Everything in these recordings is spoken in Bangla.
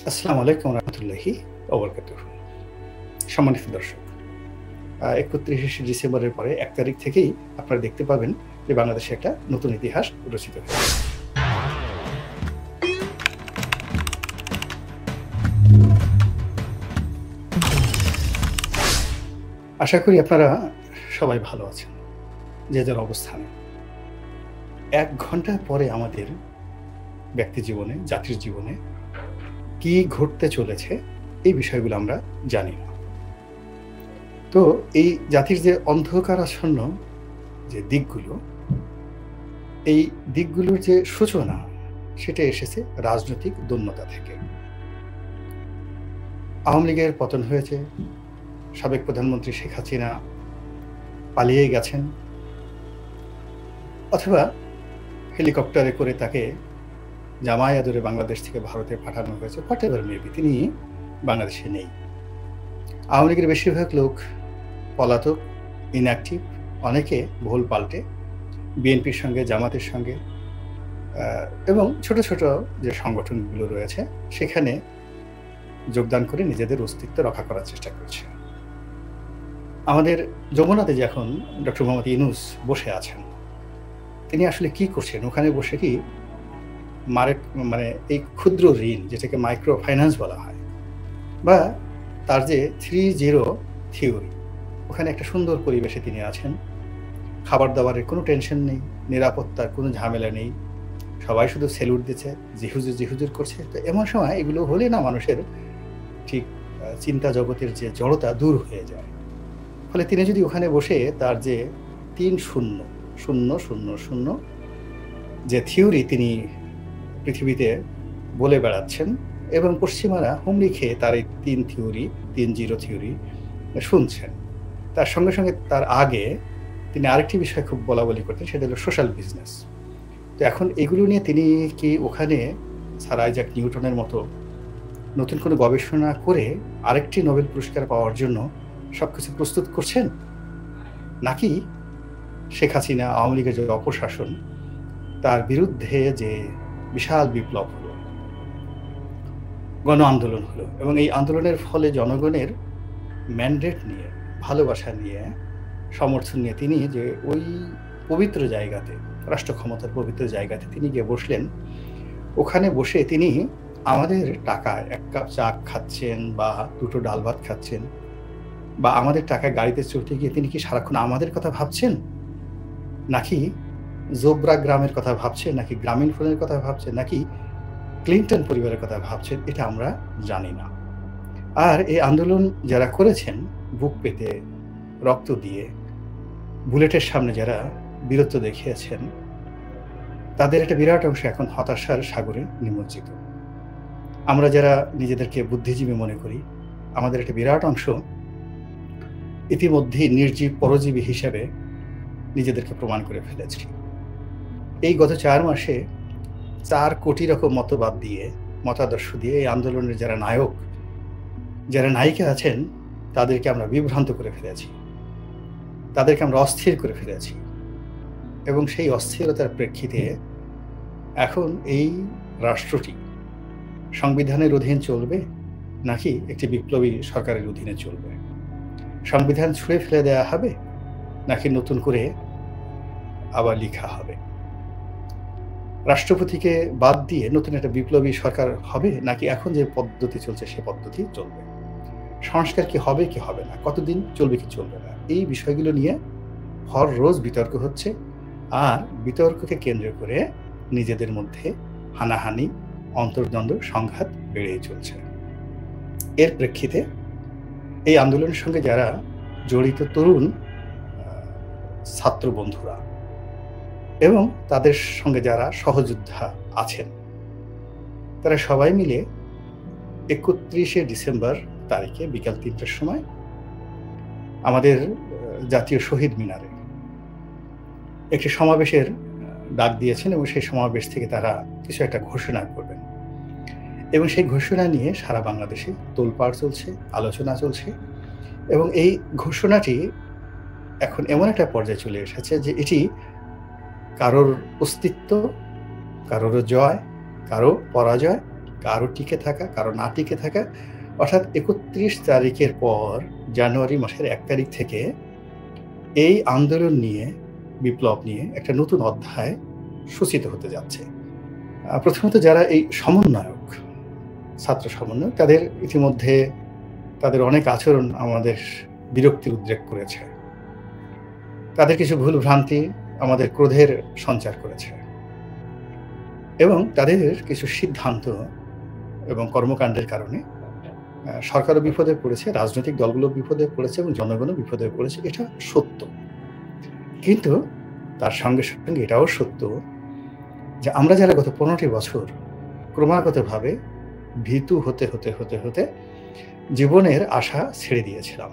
আসসালামু আলাইকুম রহমতুল্লাহি ওবরকাতুহ। সম্মানিত দর্শক, ৩১শে ডিসেম্বরের পরে ১ তারিখ থেকেই আপনারা দেখতে পাবেন যে বাংলাদেশে একটা নতুন ইতিহাস রচিত হয়েছে। আশা করি আপনারা সবাই ভালো আছেন, যে যার অবস্থানে। ১ ঘন্টা পরে আমাদের ব্যক্তি জীবনে, জাতির জীবনে কি ঘটতে চলেছে এই বিষয়গুলো আমরা জানি না। তো এই জাতির যে অন্ধকারাচ্ছন্ন যে দিকগুলো, এই দিকগুলোর যে সূচনা সেটা এসেছে রাজনৈতিক দৈন্যতা থেকে। আওয়ামী লীগের পতন হয়েছে, সাবেক প্রধানমন্ত্রী শেখ হাসিনা পালিয়ে গেছেন, অথবা হেলিকপ্টারে করে তাকে জামাই আদরে বাংলাদেশ থেকে ভারতে পাঠানো হয়েছে, হোয়াটএভার মেবি, তিনি বাংলাদেশে নেই। আওয়ামী লীগের বেশিরভাগ লোক পলাতক, ইনঅ্যাক্টিভ, অনেকে ভুল পাল্টে বিএনপির সঙ্গে, জামাতের সঙ্গে এবং ছোট ছোট যে সংগঠনগুলো রয়েছে সেখানে যোগদান করে নিজেদের অস্তিত্ব রক্ষা করার চেষ্টা করছে। আমাদের যমুনাতে যখন ডক্টর মোহাম্মদ ইউনূস বসে আছেন, তিনি আসলে কি করছেন? ওখানে বসে কি মানে এই ক্ষুদ্র ঋণ, যেটাকে মাইক্রো ফাইন্যান্স বলা হয়, বা তার যে 3-0 থিওরি, ওখানে একটা সুন্দর পরিবেশে তিনি আছেন। খাবার দাবারের কোনো টেনশন নেই, নিরাপত্তার কোনো ঝামেলা নেই, সবাই শুধু সেলুট দিচ্ছে, জিহুজুর জিহুজুর করছে। তো এমন সময় এগুলো হলে না মানুষের ঠিক চিন্তা জগতের যে জড়তা দূর হয়ে যায়। ফলে তিনি যদি ওখানে বসে তার যে 3-0-0-0-0 যে থিওরি তিনি পৃথিবীতে বলে বেড়াচ্ছেন, এবং পশ্চিমারা হুমড়ি খেয়ে তার এই 3-0 থিওরি শুনছেন। তার সঙ্গে সঙ্গে তার আগে তিনি আরেকটি বিষয় খুব বলাবলি করতেন, সেটা হলো সোশ্যাল বিজনেস। তো এখন এগুলো নিয়ে তিনি কি ওখানে স্যার আইজাক নিউটনের মতো নতুন কোনো গবেষণা করে আরেকটি নোবেল পুরস্কার পাওয়ার জন্য সবকিছু প্রস্তুত করছেন, নাকি শেখ হাসিনা, আওয়ামী লীগের যে অপশাসন, তার বিরুদ্ধে যে বিশাল বিপ্লব হলো, গণ আন্দোলন হলো, এবং এই আন্দোলনের ফলে জনগণের ম্যান্ডেট নিয়ে, ভালোবাসা নিয়ে, সমর্থন নিয়ে তিনি যে ওই পবিত্র জায়গাতে, রাষ্ট্র ক্ষমতার পবিত্র জায়গাতে তিনি গিয়ে বসলেন, ওখানে বসে তিনি আমাদের টাকায় 1 কাপ চা খাচ্ছেন বা 2টো ডাল ভাত খাচ্ছেন, বা আমাদের টাকায় গাড়িতে চড়তে গিয়ে তিনি কি সারাক্ষণ আমাদের কথা ভাবছেন, নাকি জোবরা গ্রামের কথা ভাবছেন, নাকি গ্রামীণ ফোনের কথা ভাবছেন, নাকি ক্লিন্টন পরিবারের কথা ভাবছেন, এটা আমরা জানি না। আর এই আন্দোলন যারা করেছেন বুক পেতে, রক্ত দিয়ে, বুলেটের সামনে যারা বীরত্ব দেখিয়েছেন, তাদের একটা বিরাট অংশ এখন হতাশার সাগরে নিমজ্জিত। আমরা যারা নিজেদেরকে বুদ্ধিজীবী মনে করি, আমাদের একটা বিরাট অংশ ইতিমধ্যেই নির্জীব পরজীবী হিসেবে নিজেদেরকে প্রমাণ করে ফেলেছি। এই গত 4 মাসে 4 কোটি রকম মতবাদ দিয়ে, মতাদর্শ দিয়ে এই আন্দোলনের যারা নায়ক, যারা নায়িকা আছেন, তাদেরকে আমরা বিভ্রান্ত করে ফেলেছি, তাদেরকে আমরা অস্থির করে ফেলেছি। এবং সেই অস্থিরতার প্রেক্ষিতে এখন এই রাষ্ট্রটি সংবিধানের অধীন চলবে, নাকি একটি বিপ্লবী সরকারের অধীনে চলবে? সংবিধান ছুঁড়ে ফেলে দেওয়া হবে, নাকি নতুন করে আবার লেখা হবে? রাষ্ট্রপতিকে বাদ দিয়ে নতুন একটা বিপ্লবী সরকার হবে, নাকি এখন যে পদ্ধতি চলছে সে পদ্ধতি চলবে? সংস্কার কি হবে কি হবে না, কতদিন চলবে কি চলবে না, এই বিষয়গুলো নিয়ে হর রোজ বিতর্ক হচ্ছে। আর বিতর্ককে কেন্দ্র করে নিজেদের মধ্যে হানাহানি, অন্তর্দ্বন্দ্ব, সংঘাত বেড়েই চলছে। এর প্রেক্ষিতে এই আন্দোলনের সঙ্গে যারা জড়িত তরুণ ছাত্র বন্ধুরা এবং তাদের সঙ্গে যারা সহযোদ্ধা আছেন, তারা সবাই মিলে ৩১শে ডিসেম্বর তারিখে বিকাল ৩টার সময় আমাদের জাতীয় শহীদ মিনারে একটি সমাবেশের ডাক দিয়েছেন, এবং সেই সমাবেশ থেকে তারা কিছু একটা ঘোষণা করবেন। এবং সেই ঘোষণা নিয়ে সারা বাংলাদেশে তোলপাড় চলছে, আলোচনা চলছে। এবং এই ঘোষণাটি এখন এমন একটা পর্যায়ে চলে এসেছে যে এটি কারোর অস্তিত্ব, কারোর জয়, কারো পরাজয়, কারো টিকে থাকা, কারো না টিকে থাকা। অর্থাৎ ৩১ তারিখের পর জানুয়ারি মাসের ১ তারিখ থেকে এই আন্দোলন নিয়ে, বিপ্লব নিয়ে একটা নতুন অধ্যায় সূচিত হতে যাচ্ছে। প্রথমত যারা এই সমন্বয়ক, ছাত্র সমন্বয়ক, তাদের ইতিমধ্যে তাদের অনেক আচরণ আমাদের বিরক্তির উদ্রেক করেছে। তাদের কিছু ভুল ভ্রান্তি আমাদের ক্রোধের সঞ্চার করেছে এবং তাদের কিছু সিদ্ধান্ত এবং কর্মকাণ্ডের কারণে সরকারও বিপদে পড়েছে, রাজনৈতিক দলগুলো বিপদে পড়েছে এবং জনগণও বিপদে পড়েছে। এটা সত্য। কিন্তু তার সঙ্গে সঙ্গে এটাও সত্য যে আমরা যারা গত ১৫টি বছর ক্রমাগতভাবে ভীতু হতে হতে হতে হতে জীবনের আশা ছেড়ে দিয়েছিলাম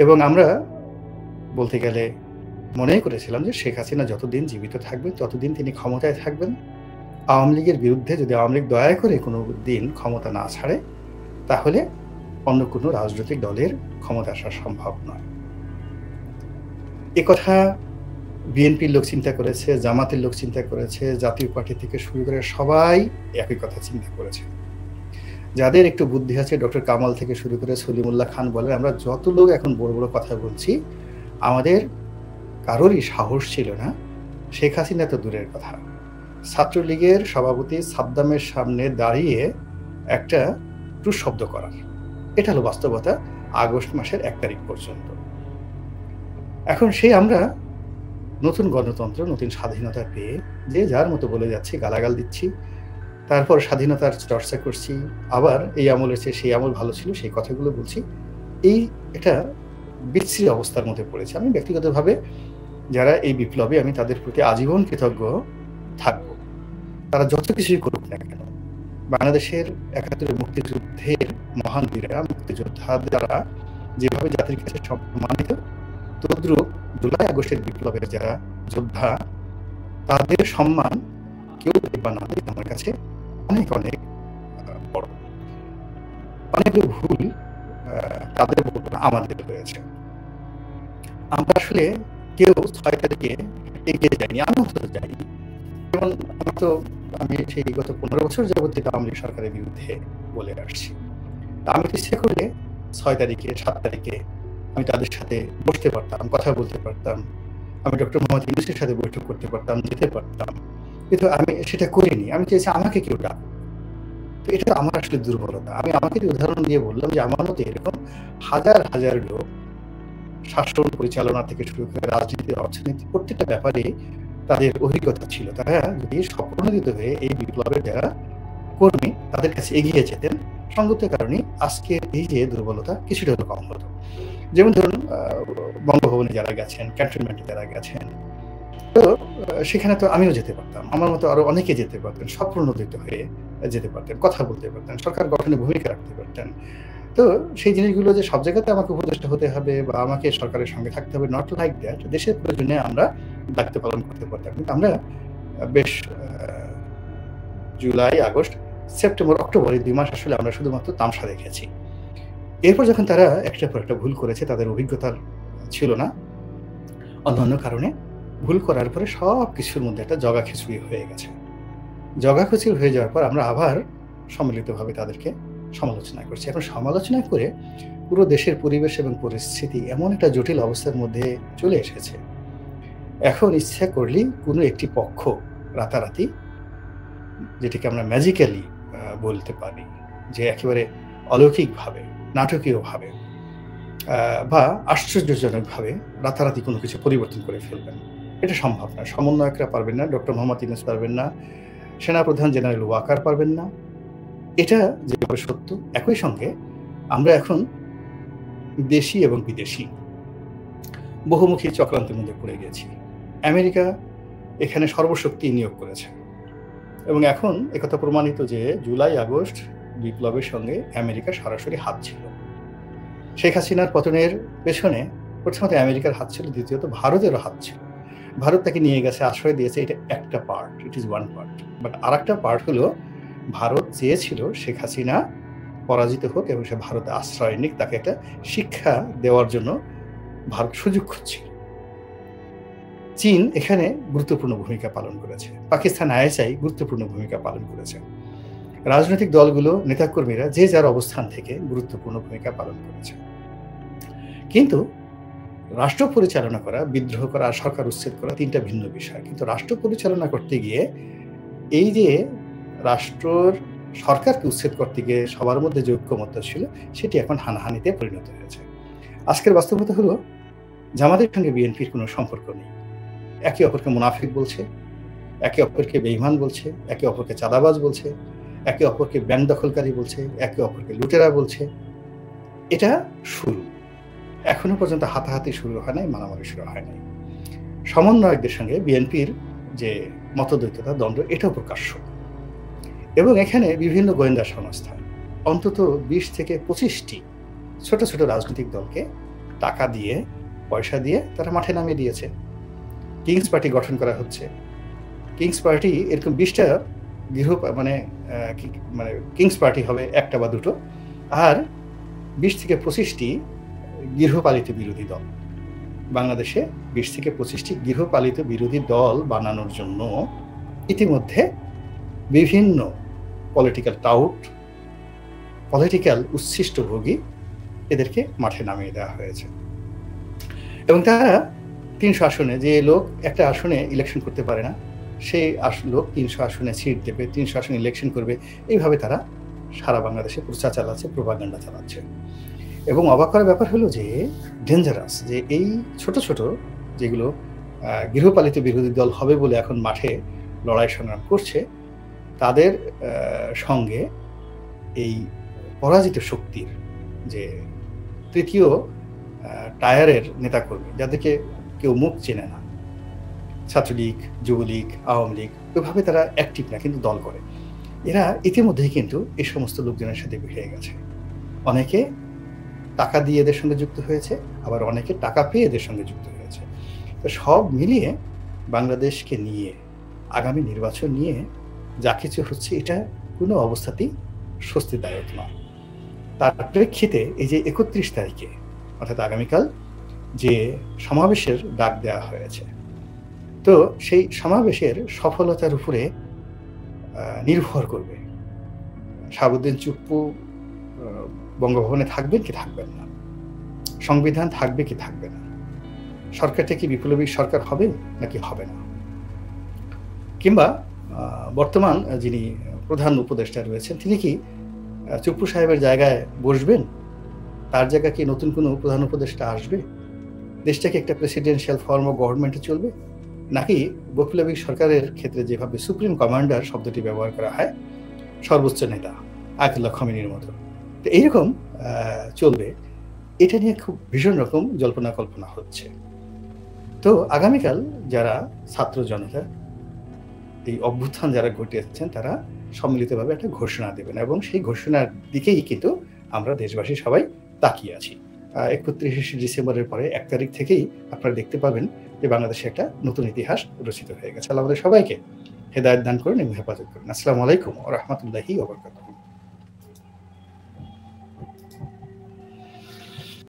এবং আমরা বলতে গেলে মনেই করেছিলাম যে শেখ হাসিনা যতদিন জীবিত থাকবেন ততদিন তিনি ক্ষমতায় থাকবেন। আওয়ামী লীগের বিরুদ্ধে যদি আওয়ামী লীগ দয়া করে কোনো দিন ক্ষমতা না ছাড়ে তাহলে অন্য কোনো রাজনৈতিক দলের ক্ষমতা আসা সম্ভব নয়। একথা বিএনপির লোক চিন্তা করেছে, জামাতের লোক চিন্তা করেছে, জাতীয় পার্টি থেকে শুরু করে সবাই একই কথা চিন্তা করেছে। যাদের একটু বুদ্ধি আছে, ডক্টর কামাল থেকে শুরু করে সলিমুল্লাহ খান বলেন, আমরা যত লোক এখন বড় বড় কথা বলছি, আমাদের কারোরই সাহস ছিল না, শেখ হাসিনা তো দূরের কথা, ছাত্রলীগের সভাপতি সাদ্দামের সামনে দাঁড়িয়ে একটা ট্রু শব্দ করার। এটা হলো বাস্তবতা আগস্ট মাসের ১ তারিখ পর্যন্ত। এখন সেই আমরা নতুন গণতন্ত্র, নতুন স্বাধীনতা পেয়ে যে যার মতো বলে যাচ্ছি, গালাগাল দিচ্ছি, তারপর স্বাধীনতার চর্চা করছি, আবার এই আমলের চেয়ে সেই আমল ভালো ছিল সেই কথাগুলো বলছি। এই এটা বিচ্ছিরি অবস্থার মধ্যে পড়েছে। আমি ব্যক্তিগতভাবে যারা এই বিপ্লবে, আমি তাদের প্রতি আজীবন কৃতজ্ঞ থাকব। তারা যত কিছুই করুক না কেন, বাংলাদেশের ৭১ মুক্তিযুদ্ধের মহান বীরেরা, মুক্তিযোদ্ধা দ্বারা যেভাবে জাতির কাছে সম্মানিত, তদ্রূপ জুলাই আগস্টের বিপ্লবের যারা যোদ্ধা, তাদের সম্মান কেউ দেখবা না দেখ আমার কাছে অনেক অনেক বড়। অনেক ভুল তাদের আমাদের হয়েছে। আমরা আসলে কেউ ৬ তারিখে এগিয়ে যায়নি, আমি অন্তত যাইনি। যেমন আমি সেই গত ১৫ বছর যাবতীয় আওয়ামী লীগ সরকারের বিরুদ্ধে বলে আসছি। আমি ইচ্ছে করলে ৬ তারিখে, ৭ তারিখে আমি তাদের সাথে বসতে পারতাম, কথা বলতে পারতাম, আমি ডক্টর মোহাম্মদ ইউনূসের সাথে বৈঠক করতে পারতাম, যেতে পারতাম, কিন্তু আমি সেটা করিনি। আমি চেয়েছি আমাকে কেউ ডাকুক। তো এটা আমার আসলে দুর্বলতা। আমি আমাকে উদাহরণ দিয়ে বললাম যে আমার মতো এরকম হাজার হাজার লোক, শাসন পরিচালনা থেকে শুরু করে রাজনীতি, অর্থনীতি, প্রত্যেকটা ব্যাপারে তাদের অভিজ্ঞতা ছিল। তারা যদি স্বপ্রণোদিত হয়ে এই বিপ্লবের যারা কর্মী তাদের কাছে এগিয়ে যেতেন, সঙ্গত কারণে আজকে এই যে দুর্বলতা কিছুটা হলেও কম হতো। যেমন ধরুন বঙ্গভবনে যারা গেছেন, ক্যান্টনমেন্টে যারা গেছেন, তো সেখানে তো আমিও যেতে পারতাম, আমার মতো আরো অনেকে যেতে পারতেন, স্বপ্রণোদিত হয়ে যেতে পারতেন, কথা বলতে পারতেন, সরকার গঠনে ভূমিকা রাখতে পারতেন। তো সেই জিনিসগুলো যে সব জায়গাতে আমাকে উপদেষ্টা হতে হবে বা আমাকে সরকারের সঙ্গে থাকতে হবে, নট লাইক দ্যাট। দেশের প্রয়োজনে আমরা দায়িত্ব পালন করতে পারতাম। কিন্তু আমরা বেশ জুলাই, আগস্ট, সেপ্টেম্বর, অক্টোবর এই ২ মাস আসলে আমরা শুধুমাত্র তামসা দেখেছি। এরপর যখন তারা একটার পর একটা ভুল করেছে, তাদের অভিজ্ঞতার ছিল না, অন্যান্য কারণে ভুল করার পরে সব কিছুর মধ্যে একটা জগাখিচুড়ি হয়ে গেছে। জগাখিচুড়ি হয়ে যাওয়ার পর আমরা আবার সম্মিলিতভাবে তাদেরকে সমালোচনা করছি। এখন সমালোচনা করে পুরো দেশের পরিবেশ এবং পরিস্থিতি এমন একটা জটিল অবস্থার মধ্যে চলে এসেছে, এখন ইচ্ছা করলেই কোনো একটি পক্ষ রাতারাতি, যেটাকে আমরা ম্যাজিক্যালি বলতে পারি, যে একেবারে অলৌকিকভাবে, নাটকীয়ভাবে বা আশ্চর্যজনকভাবে রাতারাতি কোনো কিছু পরিবর্তন করে ফেলবেন, এটা সম্ভব না। সমন্বয়করা পারবেন না, ডক্টর মোহাম্মদ ইউনূস পারবেন না, সেনাপ্রধান জেনারেল ওয়াকার পারবেন না। এটা যেভাবে সত্য, একই সঙ্গে আমরা এখন দেশি এবং বিদেশি বহুমুখী চক্রান্তের মধ্যে পড়ে গেছি। আমেরিকা এখানে সর্বশক্তি নিয়োগ করেছে এবং এখন একথা প্রমাণিত যে জুলাই আগস্ট বিপ্লবের সঙ্গে আমেরিকার সরাসরি হাত ছিল। শেখ হাসিনার পতনের পেছনে প্রথমত আমেরিকার হাত ছিল, দ্বিতীয়ত ভারতেরও হাত ছিল। ভারত তাকে নিয়ে গেছে, আশ্রয় দিয়েছে, এটা একটা part, it is one part. But আর একটা পার্ট হলো ভারত চেয়েছিল শেখ হাসিনা পরাজিত হোক এবং সে ভারতে আশ্রয় নিক, তাকে একটা শিক্ষা দেওয়ার জন্য ভারত সুযোগ খুঁজছিল। চীন এখানে গুরুত্বপূর্ণ ভূমিকা পালন করেছে, পাকিস্তান আইএসআই গুরুত্বপূর্ণ ভূমিকা পালন করেছে। রাজনৈতিক দলগুলো, নেতাকর্মীরা যে যার অবস্থান থেকে গুরুত্বপূর্ণ ভূমিকা পালন করেছে। কিন্তু রাষ্ট্র পরিচালনা করা, বিদ্রোহ করা আর সরকার উচ্ছেদ করা ৩ টা ভিন্ন বিষয়। কিন্তু রাষ্ট্র পরিচালনা করতে গিয়ে এই যে সরকারকে উচ্ছেদ করতে গিয়ে সবার মধ্যে যে ঐক্যমত্য ছিল, সেটি এখন হানাহানিতে পরিণত হয়েছে। আজকের বাস্তবতা হলো জামাতের সঙ্গে বিএনপির কোনো সম্পর্ক নেই। একে অপরকে মুনাফিক বলছে, একে অপরকে বেঈমান বলছে, একে অপরকে চাঁদাবাজ বলছে, একে অপরকে ব্যাংক দখলকারী বলছে, একে অপরকে লুটেরা বলছে। এটা শুরু। এখনো পর্যন্ত হাতাহাতি শুরু হয় নাই, মারামারি শুরু হয় নাই। সমন্বয়কদের সঙ্গে বিএনপির যে মতদ্বৈততা, দ্বন্দ্ব, এটাও প্রকাশ্য। এবং এখানে বিভিন্ন গোয়েন্দা সংস্থা অন্তত ২০ থেকে ২৫টি ছোট ছোট রাজনৈতিক দলকে টাকা দিয়ে, পয়সা দিয়ে তারা মাঠে নামিয়ে দিয়েছে। কিংস পার্টি গঠন করা হচ্ছে। কিংস পার্টি এরকম ২০টা মানে কিংস পার্টি হবে ১টা বা ২টো, আর ২০ থেকে ২৫টি গৃহপালিত বিরোধী দল। বাংলাদেশে ২০ থেকে ২৫টি গৃহপালিত বিরোধী দল বানানোর জন্য ইতিমধ্যে বিভিন্ন পলিটিক্যাল টাউট, পলিটিক্যাল উচ্ছিষ্টভোগী এদেরকে মাঠে নামিয়ে দেওয়া হয়েছে। এবং তারা ৩০০ আসনে, যে লোক একটা আসনে ইলেকশন করতে পারে না, সেই লোক ৩০০ আসনে সিট দেবে, ৩০০ আসনে ইলেকশন করবে। এইভাবে তারা সারা বাংলাদেশে প্রচার চালাচ্ছে, প্রোপাগান্ডা চালাচ্ছে। এবং অবাক করার ব্যাপার হলো যে ডেঞ্জারাস, যে এই ছোট ছোট যেগুলো গৃহপালিত বিরোধী দল হবে বলে এখন মাঠে লড়াই সংগ্রাম করছে, তাদের সঙ্গে এই পরাজিত শক্তির যে তৃতীয় টায়ারের নেতাকর্মী, যাদেরকে কেউ মুখ চেনে না, ছাত্রলীগ, যুবলীগ, আওয়ামী লীগ, ওইভাবে তারা অ্যাক্টিভ না, কিন্তু দল করে, এরা ইতিমধ্যেই কিন্তু এই সমস্ত লোকজনের সাথে মিশে গেছে। অনেকে টাকা দিয়ে এদের সঙ্গে যুক্ত হয়েছে, আবার অনেকে টাকা পেয়ে এদের সঙ্গে যুক্ত হয়েছে। তো সব মিলিয়ে বাংলাদেশকে নিয়ে, আগামী নির্বাচন নিয়ে যা কিছু হচ্ছে, এটা কোনো অবস্থাতেই স্বস্তিদায়ক নয়। তার প্রেক্ষিতে এই যে ৩১ তারিখে অর্থাৎ আগামীকাল যে সমাবেশের ডাক দেওয়া হয়েছে, তো সেই সমাবেশের সফলতার উপরে নির্ভর করবে শাহাবুদ্দিন চুপ্পু বঙ্গভবনে থাকবেন কি থাকবেন না, সংবিধান থাকবে কি থাকবে না, সরকারটা কি বিপ্লবী সরকার হবে নাকি হবে না, কিংবা বর্তমান যিনি প্রধান উপদেষ্টা রয়েছেন তিনি কি চুপ্পু সাহেবের জায়গায় বসবেন, তার জায়গায় কি নতুন কোনো প্রধান উপদেষ্টা আসবে, দেশটাকে একটা প্রেসিডেন্সিয়াল ফর্ম অফ গভর্নমেন্টে চলবে, নাকি বিপ্লবী সরকারের ক্ষেত্রে যেভাবে সুপ্রিম কমান্ডার শব্দটি ব্যবহার করা হয়, সর্বোচ্চ নেতা আয়াতুল্লাহ খমেনির মতো, তো এইরকম চলবে, এটা নিয়ে খুব ভীষণ রকম জল্পনা কল্পনা হচ্ছে। তো আগামীকাল যারা ছাত্র জনতা, এই অভ্যুত্থান যারা ঘটিয়েছেন, তারা সম্মিলিতভাবে একটা ঘোষণা দেবেন, এবং সেই ঘোষণার দিকেই কিন্তু আমরা দেশবাসী সবাই তাকিয়ে আছি। ৩১শে ডিসেম্বরের পরে ১ তারিখ থেকেই আপনারা দেখতে পাবেন যে বাংলাদেশে একটা নতুন ইতিহাস রচিত হয়ে গেছে। আল্লাহ আমাদের সবাইকে হেদায়েত দান করুন এবং হেফাজত করুন। আসসালামু আলাইকুম ওয়া রাহমাতুল্লাহি ওয়া বারাকাতুহু।